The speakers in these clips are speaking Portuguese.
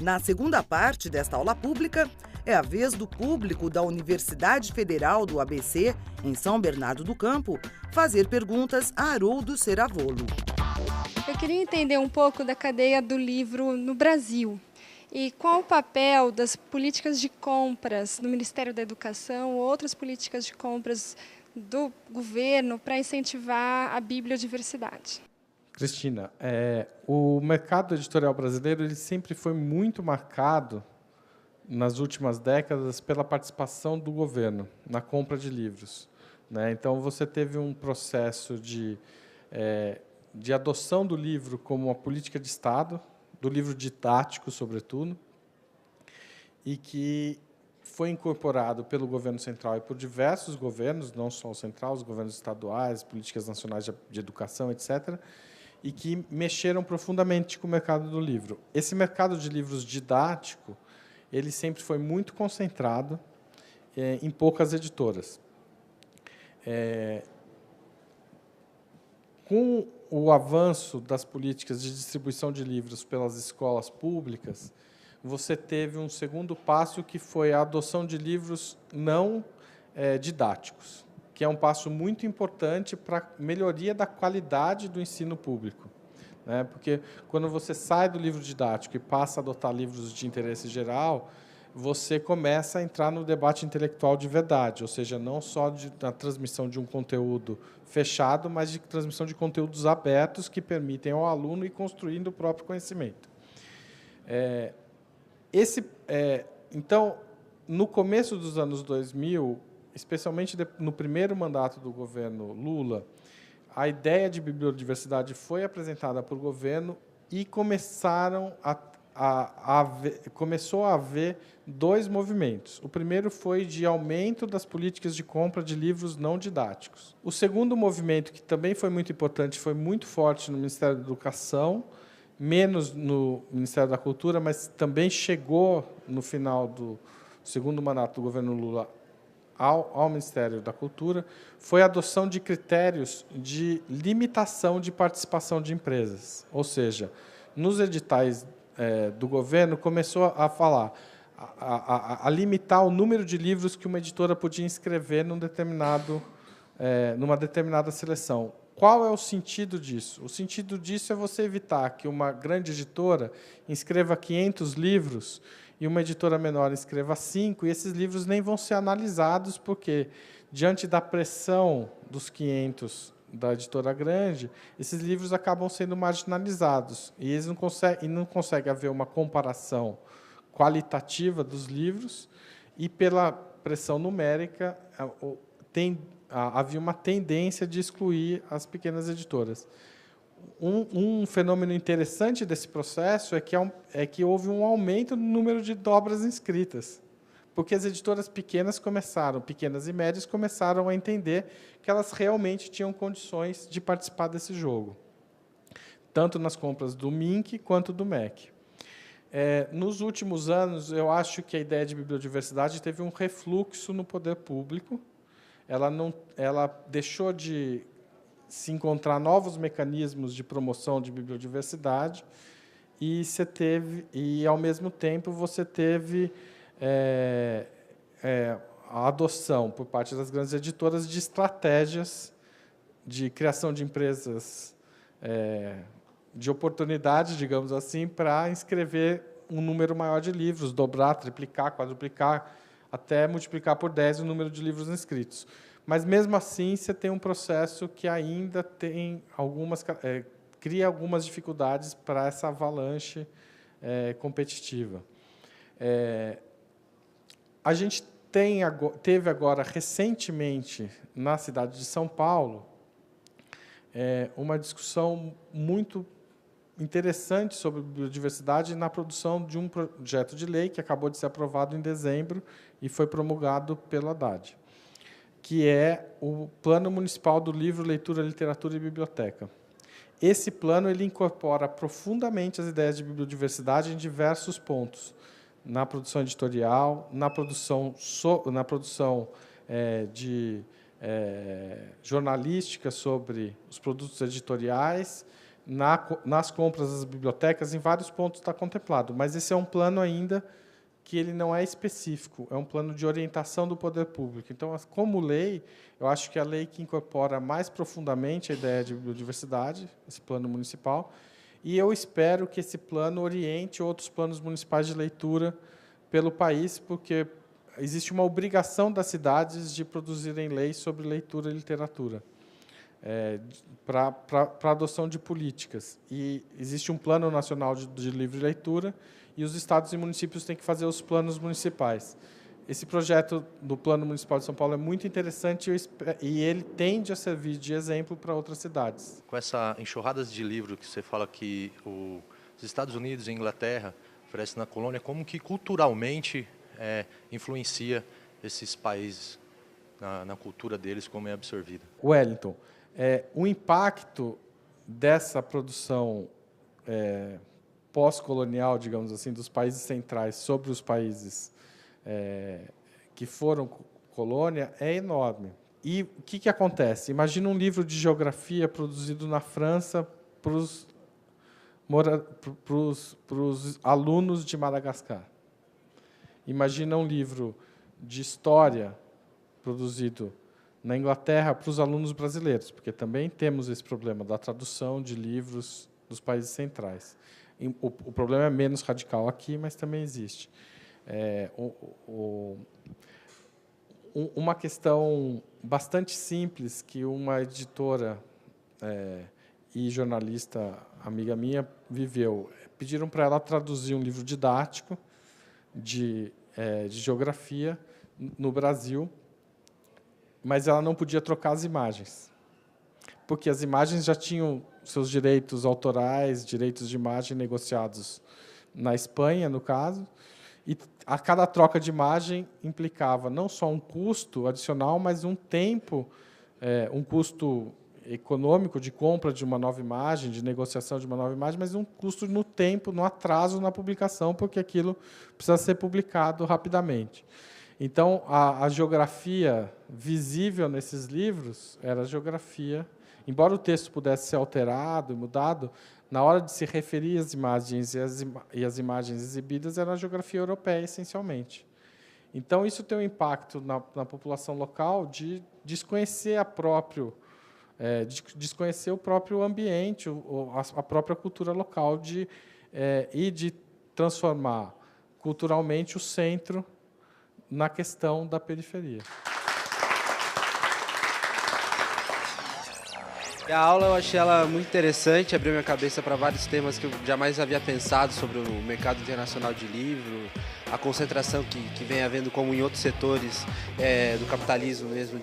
Na segunda parte desta aula pública, é a vez do público da Universidade Federal do ABC, em São Bernardo do Campo, fazer perguntas a Haroldo Ceravolo. Eu queria entender um pouco da cadeia do livro no Brasil. E qual o papel das políticas de compras do Ministério da Educação ou outras políticas de compras do governo para incentivar a bibliodiversidade? Cristina, o mercado editorial brasileiro ele sempre foi muito marcado, nas últimas décadas, pela participação do governo na compra de livros, né? Então, você teve um processo de adoção do livro como uma política de Estado, do livro didático, sobretudo, e que foi incorporado pelo governo central e por diversos governos, não só o central, os governos estaduais, políticas nacionais de educação, etc., e que mexeram profundamente com o mercado do livro. Esse mercado de livros didático, ele sempre foi muito concentrado em poucas editoras. Com o avanço das políticas de distribuição de livros pelas escolas públicas, você teve um segundo passo, que foi a adoção de livros não didáticos, que é um passo muito importante para a melhoria da qualidade do ensino público, né? Porque, quando você sai do livro didático e passa a adotar livros de interesse geral, você começa a entrar no debate intelectual de verdade, ou seja, não só na transmissão de um conteúdo fechado, mas de transmissão de conteúdos abertos que permitem ao aluno ir construindo o próprio conhecimento. Então, no começo dos anos 2000, especialmente no primeiro mandato do governo Lula, a ideia de bibliodiversidade foi apresentada por governo e começou a haver dois movimentos. O primeiro foi de aumento das políticas de compra de livros não didáticos. O segundo movimento, que também foi muito importante, foi muito forte no Ministério da Educação, menos no Ministério da Cultura, mas também chegou no final do segundo mandato do governo Lula ao Ministério da Cultura, foi a adoção de critérios de limitação de participação de empresas. Ou seja, nos editais do governo, começou a falar, a limitar o número de livros que uma editora podia inscrever numa determinada seleção. Qual é o sentido disso? O sentido disso é você evitar que uma grande editora inscreva 500 livros e uma editora menor inscreva 5, e esses livros nem vão ser analisados, porque, diante da pressão dos 500 da editora grande, esses livros acabam sendo marginalizados, e eles não consegue haver uma comparação qualitativa dos livros, e, pela pressão numérica, havia uma tendência de excluir as pequenas editoras. Um fenômeno interessante desse processo é que houve um aumento no número de obras inscritas, porque as editoras pequenas e médias começaram a entender que elas realmente tinham condições de participar desse jogo, tanto nas compras do MINC quanto do MEC. Nos últimos anos, eu acho que a ideia de bibliodiversidade teve um refluxo no poder público. Ela deixou de se encontrar novos mecanismos de promoção de bibliodiversidade e, ao mesmo tempo, você teve a adoção, por parte das grandes editoras, de estratégias de criação de empresas de oportunidade, digamos assim, para inscrever um número maior de livros, dobrar, triplicar, quadruplicar, até multiplicar por 10 o número de livros inscritos. Mas, mesmo assim, você tem um processo que ainda tem cria algumas dificuldades para essa avalanche competitiva. A gente teve agora, recentemente, na cidade de São Paulo, uma discussão muito interessante sobre biodiversidade na produção de um projeto de lei que acabou de ser aprovado em dezembro e foi promulgado pelo Haddad, que é o Plano Municipal do Livro, Leitura, Literatura e Biblioteca. Esse plano ele incorpora profundamente as ideias de bibliodiversidade em diversos pontos, na produção editorial, na produção jornalística sobre os produtos editoriais, nas compras das bibliotecas, em vários pontos está contemplado, mas esse é um plano ainda que ele não é específico, é um plano de orientação do poder público. Então, como lei, eu acho que a lei que incorpora mais profundamente a ideia de biodiversidade, esse plano municipal, e eu espero que esse plano oriente outros planos municipais de leitura pelo país, porque existe uma obrigação das cidades de produzirem leis sobre leitura e literatura, para adoção de políticas. E existe um plano nacional de livre leitura, e os estados e municípios têm que fazer os planos municipais. Esse projeto do Plano Municipal de São Paulo é muito interessante e ele tende a servir de exemplo para outras cidades. Com essa enxurrada de livro que você fala que os Estados Unidos e a Inglaterra oferecem na colônia, como que culturalmente influencia esses países na cultura deles, como é absorvida? Wellington, o impacto dessa produção pós-colonial, digamos assim, dos países centrais sobre os países que foram colônia é enorme. E o que acontece? Imagina um livro de geografia produzido na França para os alunos de Madagascar. Imagina um livro de história produzido na Inglaterra para os alunos brasileiros, porque também temos esse problema da tradução de livros dos países centrais. O problema é menos radical aqui, mas também existe. Uma questão bastante simples que uma editora e jornalista amiga minha viveu. Pediram para ela traduzir um livro didático de geografia no Brasil, mas ela não podia trocar as imagens, porque as imagens já tinham seus direitos autorais, direitos de imagem negociados na Espanha, no caso, e a cada troca de imagem implicava não só um custo adicional, mas um tempo, um custo econômico de compra de uma nova imagem, de negociação de uma nova imagem, mas um custo no tempo, no atraso na publicação, porque aquilo precisa ser publicado rapidamente. Então, a geografia visível nesses livros era a geografia. Embora o texto pudesse ser alterado e mudado, na hora de se referir às imagens e as imagens exibidas, era a geografia europeia, essencialmente. Então, isso tem um impacto na população local de desconhecer desconhecer o próprio ambiente, a própria cultura local, e de transformar culturalmente o centro na questão da periferia. A aula eu achei ela muito interessante, abriu minha cabeça para vários temas que eu jamais havia pensado sobre o mercado internacional de livro, a concentração que vem havendo como em outros setores do capitalismo mesmo,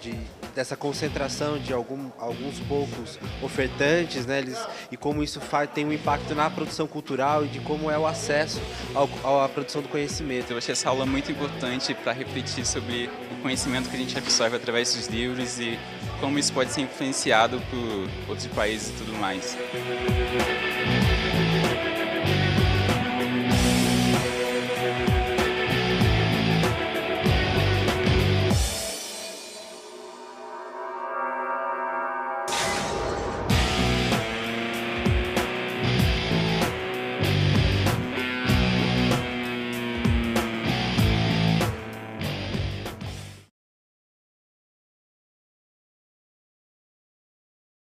dessa concentração de alguns poucos ofertantes, né, e como isso tem um impacto na produção cultural e de como é o acesso à produção do conhecimento. Eu achei essa aula muito importante para refletir sobre o conhecimento que a gente absorve através dos livros e como isso pode ser influenciado por outros países e tudo mais.